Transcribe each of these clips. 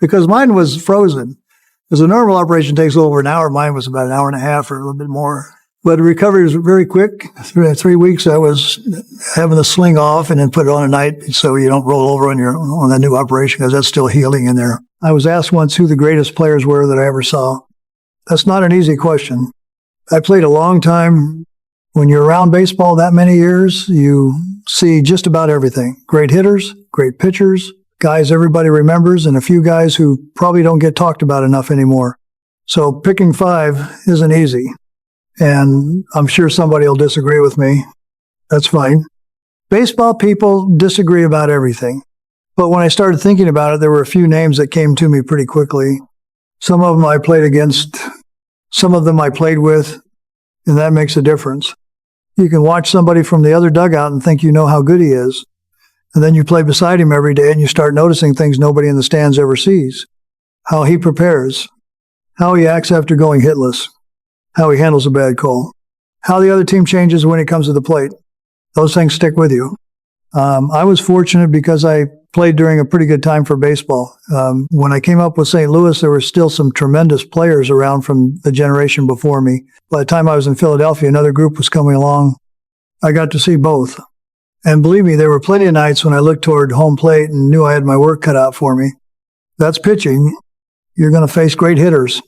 because mine was frozen. Because a normal operation takes over an hour. Mine was about an hour and a half or a little bit more. But the recovery was very quick. 3 weeks, I was having the sling off and then put it on at night so you don't roll over on that new operation because that's still healing in there. I was asked once who the greatest players were that I ever saw. That's not an easy question. I played a long time. When you're around baseball that many years, you see just about everything. Great hitters, great pitchers, guys everybody remembers, and a few guys who probably don't get talked about enough anymore. So picking 5 isn't easy. And I'm sure somebody will disagree with me. That's fine. Baseball people disagree about everything. But when I started thinking about it, there were a few names that came to me pretty quickly. Some of them I played against, some of them I played with, and that makes a difference. You can watch somebody from the other dugout and think you know how good he is. And then you play beside him every day and you start noticing things nobody in the stands ever sees. How he prepares, how he acts after going hitless, how he handles a bad call, how the other team changes when it comes to the plate. Those things stick with you. I was fortunate because I played during a pretty good time for baseball. When I came up with St. Louis, there were still some tremendous players around from the generation before me. By the time I was in Philadelphia, another group was coming along. I got to see both. And believe me, there were plenty of nights when I looked toward home plate and knew I had my work cut out for me. That's pitching. You're going to face great hitters.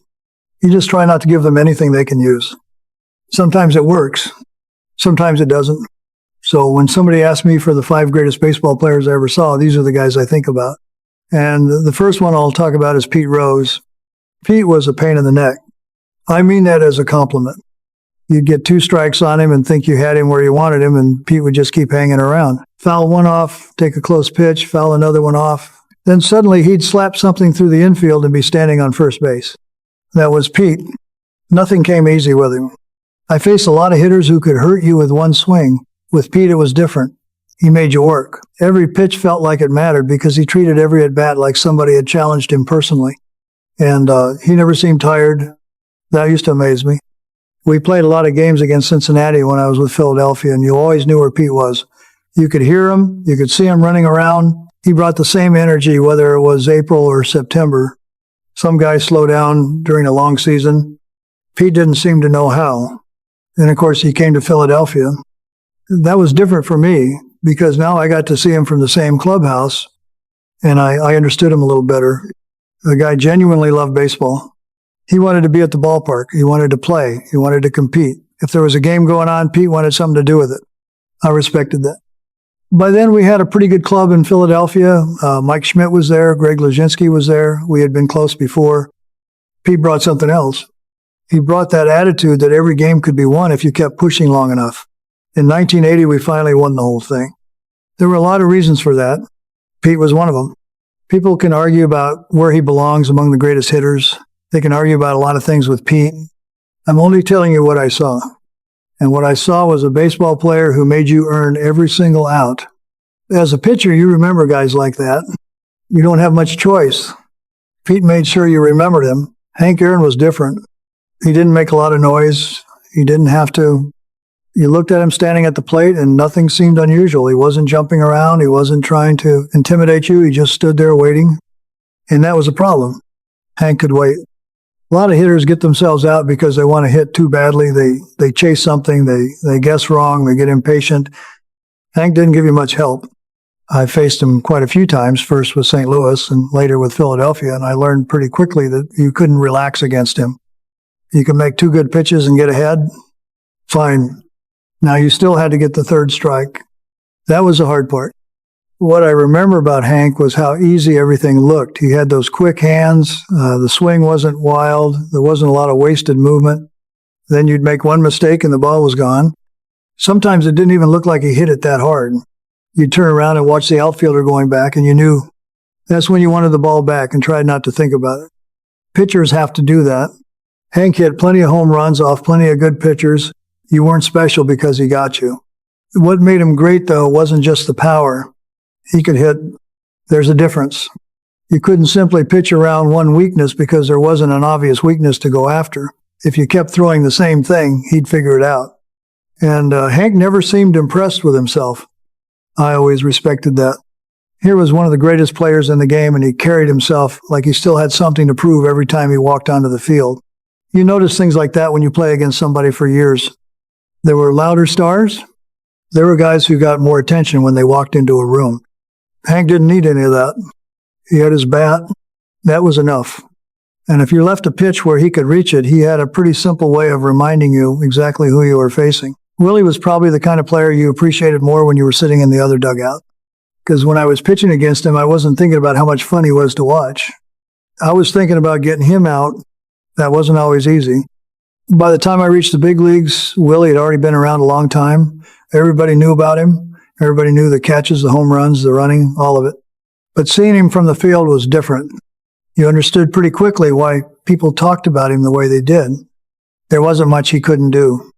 You just try not to give them anything they can use. Sometimes it works. Sometimes it doesn't. So when somebody asks me for the 5 greatest baseball players I ever saw, these are the guys I think about. And the first one I'll talk about is Pete Rose. Pete was a pain in the neck. I mean that as a compliment. You'd get 2 strikes on him and think you had him where you wanted him, and Pete would just keep hanging around. Foul one off, take a close pitch, foul another one off. Then suddenly he'd slap something through the infield and be standing on first base. That was Pete. Nothing came easy with him. I faced a lot of hitters who could hurt you with one swing. With Pete, it was different. He made you work. Every pitch felt like it mattered because he treated every at-bat like somebody had challenged him personally. And he never seemed tired. That used to amaze me. We played a lot of games against Cincinnati when I was with Philadelphia, and you always knew where Pete was. You could hear him. You could see him running around. He brought the same energy, whether it was April or September. Some guys slow down during a long season. Pete didn't seem to know how. And, of course, he came to Philadelphia. That was different for me because now I got to see him from the same clubhouse, and I understood him a little better. The guy genuinely loved baseball. He wanted to be at the ballpark. He wanted to play. He wanted to compete. If there was a game going on, Pete wanted something to do with it. I respected that. By then, we had a pretty good club in Philadelphia. Mike Schmidt was there. Greg Lazinski was there. We had been close before. Pete brought something else. He brought that attitude that every game could be won if you kept pushing long enough. In 1980, we finally won the whole thing. There were a lot of reasons for that. Pete was one of them. People can argue about where he belongs among the greatest hitters. They can argue about a lot of things with Pete. I'm only telling you what I saw. And what I saw was a baseball player who made you earn every single out. As a pitcher, you remember guys like that. You don't have much choice. Pete made sure you remembered him. Hank Aaron was different. He didn't make a lot of noise. He didn't have to. You looked at him standing at the plate and nothing seemed unusual. He wasn't jumping around. He wasn't trying to intimidate you. He just stood there waiting. And that was a problem. Hank could wait. A lot of hitters get themselves out because they want to hit too badly. They chase something. They guess wrong. They get impatient. Hank didn't give you much help. I faced him quite a few times, first with St. Louis and later with Philadelphia, and I learned pretty quickly that you couldn't relax against him. You could make 2 good pitches and get ahead. Fine. Now, you still had to get the 3rd strike. That was the hard part. What I remember about Hank was how easy everything looked. He had those quick hands. The swing wasn't wild. There wasn't a lot of wasted movement. Then you'd make one mistake and the ball was gone. Sometimes it didn't even look like he hit it that hard. You'd turn around and watch the outfielder going back, and you knew that's when you wanted the ball back and tried not to think about it. Pitchers have to do that. Hank hit plenty of home runs off plenty of good pitchers. You weren't special because he got you. What made him great, though, wasn't just the power. He could hit. There's a difference. You couldn't simply pitch around one weakness because there wasn't an obvious weakness to go after. If you kept throwing the same thing, he'd figure it out. And Hank never seemed impressed with himself. I always respected that. Here was one of the greatest players in the game, and he carried himself like he still had something to prove every time he walked onto the field. You notice things like that when you play against somebody for years. There were louder stars. There were guys who got more attention when they walked into a room. Hank didn't need any of that. He had his bat. That was enough. And if you left a pitch where he could reach it, he had a pretty simple way of reminding you exactly who you were facing. Willie was probably the kind of player you appreciated more when you were sitting in the other dugout. Because when I was pitching against him, I wasn't thinking about how much fun he was to watch. I was thinking about getting him out. That wasn't always easy. By the time I reached the big leagues, Willie had already been around a long time. Everybody knew about him. Everybody knew the catches, the home runs, the running, all of it. But seeing him from the field was different. You understood pretty quickly why people talked about him the way they did. There wasn't much he couldn't do.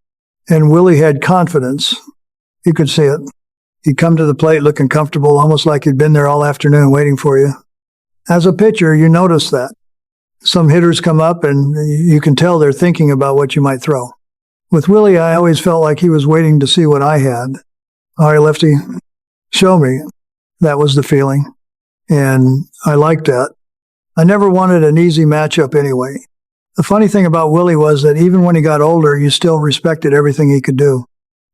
And Willie had confidence. You could see it. He'd come to the plate looking comfortable, almost like he'd been there all afternoon waiting for you. As a pitcher, you notice that. Some hitters come up and you can tell they're thinking about what you might throw. With Willie, I always felt like he was waiting to see what I had. All right, Lefty, show me. That was the feeling. And I liked that. I never wanted an easy matchup anyway. The funny thing about Willie was that even when he got older, you still respected everything he could do.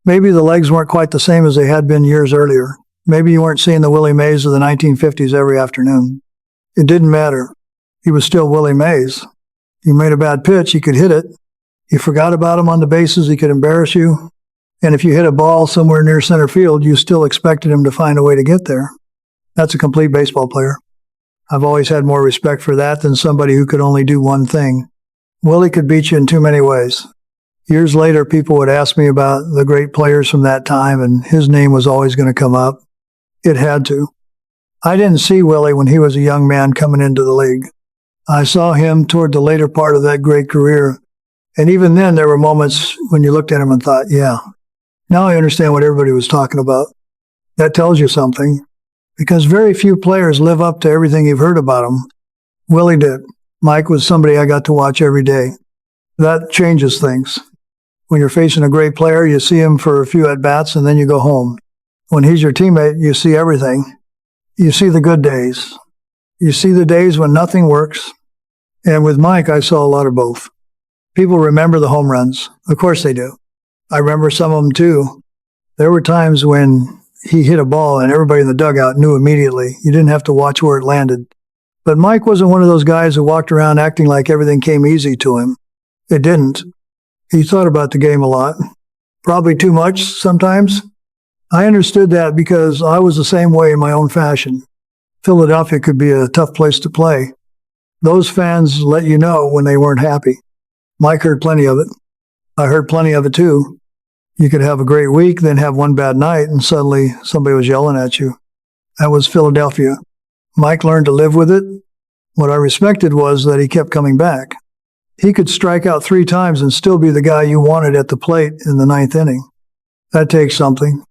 Maybe the legs weren't quite the same as they had been years earlier. Maybe you weren't seeing the Willie Mays of the 1950s every afternoon. It didn't matter. He was still Willie Mays. You made a bad pitch, he could hit it. You forgot about him on the bases, he could embarrass you. And if you hit a ball somewhere near center field, you still expected him to find a way to get there. That's a complete baseball player. I've always had more respect for that than somebody who could only do one thing. Willie could beat you in too many ways. Years later, people would ask me about the great players from that time, and his name was always going to come up. It had to. I didn't see Willie when he was a young man coming into the league. I saw him toward the later part of that great career, and even then there were moments when you looked at him and thought, yeah, now I understand what everybody was talking about. That tells you something, because very few players live up to everything you've heard about them. Willie did. Mike was somebody I got to watch every day. That changes things. When you're facing a great player, you see him for a few at-bats and then you go home. When he's your teammate, you see everything. You see the good days. You see the days when nothing works. And with Mike, I saw a lot of both. People remember the home runs. Of course they do. I remember some of them too. There were times when he hit a ball and everybody in the dugout knew immediately. You didn't have to watch where it landed. But Mike wasn't one of those guys who walked around acting like everything came easy to him. It didn't. He thought about the game a lot. Probably too much sometimes. I understood that because I was the same way in my own fashion. Philadelphia could be a tough place to play. Those fans let you know when they weren't happy. Mike heard plenty of it. I heard plenty of it too. You could have a great week, then have one bad night, and suddenly somebody was yelling at you. That was Philadelphia. Mike learned to live with it. What I respected was that he kept coming back. He could strike out 3 times and still be the guy you wanted at the plate in the 9th inning. That takes something.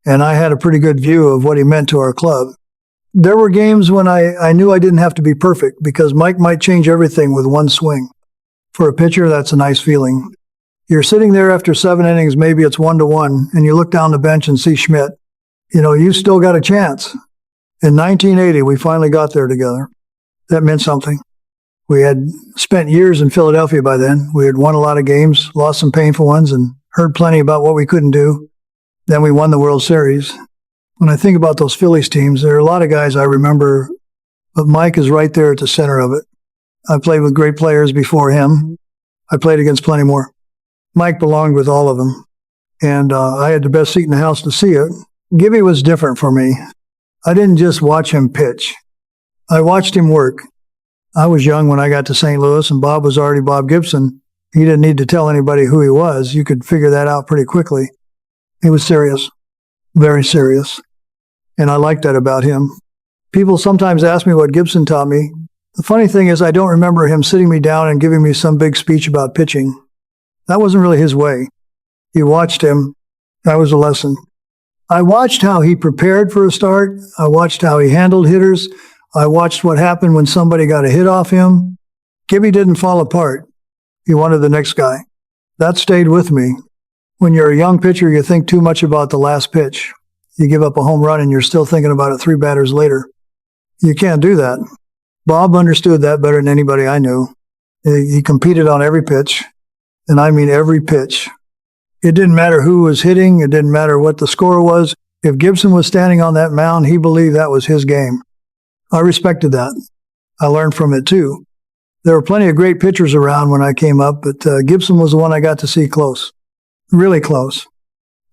And I had a pretty good view of what he meant to our club. There were games when I knew I didn't have to be perfect because Mike might change everything with one swing. For a pitcher, that's a nice feeling. You're sitting there after 7 innings, maybe it's 1-1, and you look down the bench and see Schmidt. You know, you still got a chance. In 1980, we finally got there together. That meant something. We had spent years in Philadelphia by then. We had won a lot of games, lost some painful ones, and heard plenty about what we couldn't do. Then we won the World Series. When I think about those Phillies teams, there are a lot of guys I remember, but Mike is right there at the center of it. I played with great players before him. I played against plenty more. Mike belonged with all of them, and I had the best seat in the house to see it. Gibby was different for me. I didn't just watch him pitch. I watched him work. I was young when I got to St. Louis, and Bob was already Bob Gibson. He didn't need to tell anybody who he was. You could figure that out pretty quickly. He was serious, very serious, and I liked that about him. People sometimes ask me what Gibson taught me. The funny thing is I don't remember him sitting me down and giving me some big speech about pitching. That wasn't really his way. You watched him. That was a lesson. I watched how he prepared for a start. I watched how he handled hitters. I watched what happened when somebody got a hit off him. Gibby didn't fall apart. He wanted the next guy. That stayed with me. When you're a young pitcher, you think too much about the last pitch. You give up a home run and you're still thinking about it 3 batters later. You can't do that. Bob understood that better than anybody I knew. He competed on every pitch, and I mean every pitch. It didn't matter who was hitting. It didn't matter what the score was. If Gibson was standing on that mound, he believed that was his game. I respected that. I learned from it too. There were plenty of great pitchers around when I came up, but Gibson was the one I got to see close, really close.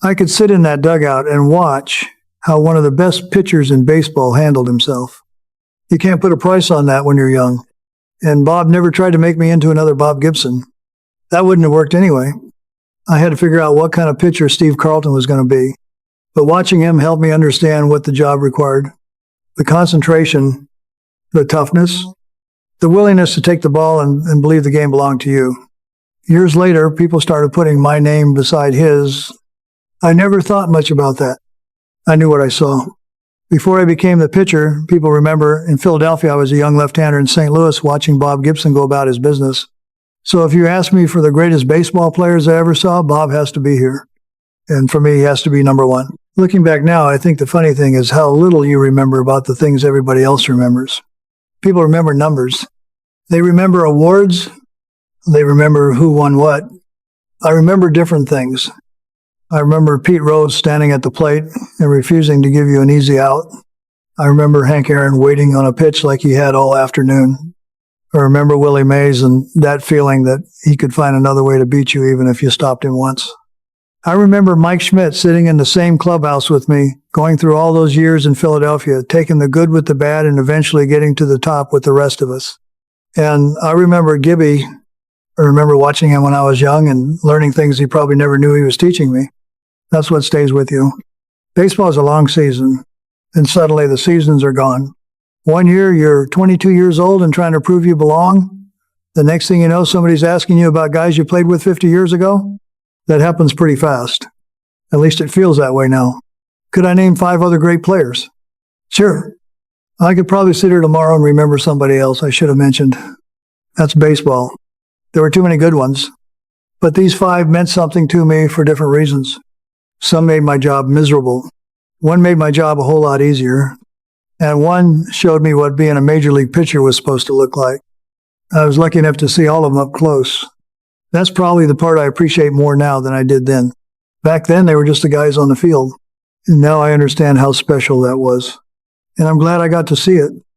I could sit in that dugout and watch how one of the best pitchers in baseball handled himself. You can't put a price on that when you're young. And Bob never tried to make me into another Bob Gibson. That wouldn't have worked anyway. I had to figure out what kind of pitcher Steve Carlton was going to be. But watching him helped me understand what the job required. The concentration, the toughness, the willingness to take the ball and believe the game belonged to you. Years later, people started putting my name beside his. I never thought much about that. I knew what I saw. Before I became the pitcher, people remember in Philadelphia, I was a young left-hander in St. Louis watching Bob Gibson go about his business. So if you ask me for the greatest baseball players I ever saw, Bob has to be here. And for me, he has to be number one. Looking back now, I think the funny thing is how little you remember about the things everybody else remembers. People remember numbers. They remember awards. They remember who won what. I remember different things. I remember Pete Rose standing at the plate and refusing to give you an easy out. I remember Hank Aaron waiting on a pitch like he had all afternoon. I remember Willie Mays and that feeling that he could find another way to beat you even if you stopped him once. I remember Mike Schmidt sitting in the same clubhouse with me, going through all those years in Philadelphia, taking the good with the bad and eventually getting to the top with the rest of us. And I remember Gibby. I remember watching him when I was young and learning things he probably never knew he was teaching me. That's what stays with you. Baseball is a long season, and suddenly the seasons are gone. One year, you're 22 years old and trying to prove you belong. The next thing you know, somebody's asking you about guys you played with 50 years ago. That happens pretty fast. At least it feels that way now. Could I name 5 other great players? Sure. I could probably sit here tomorrow and remember somebody else I should have mentioned. That's baseball. There were too many good ones. But these 5 meant something to me for different reasons. Some made my job miserable. One made my job a whole lot easier. And one showed me what being a major league pitcher was supposed to look like. I was lucky enough to see all of them up close. That's probably the part I appreciate more now than I did then. Back then, they were just the guys on the field. And now I understand how special that was. And I'm glad I got to see it.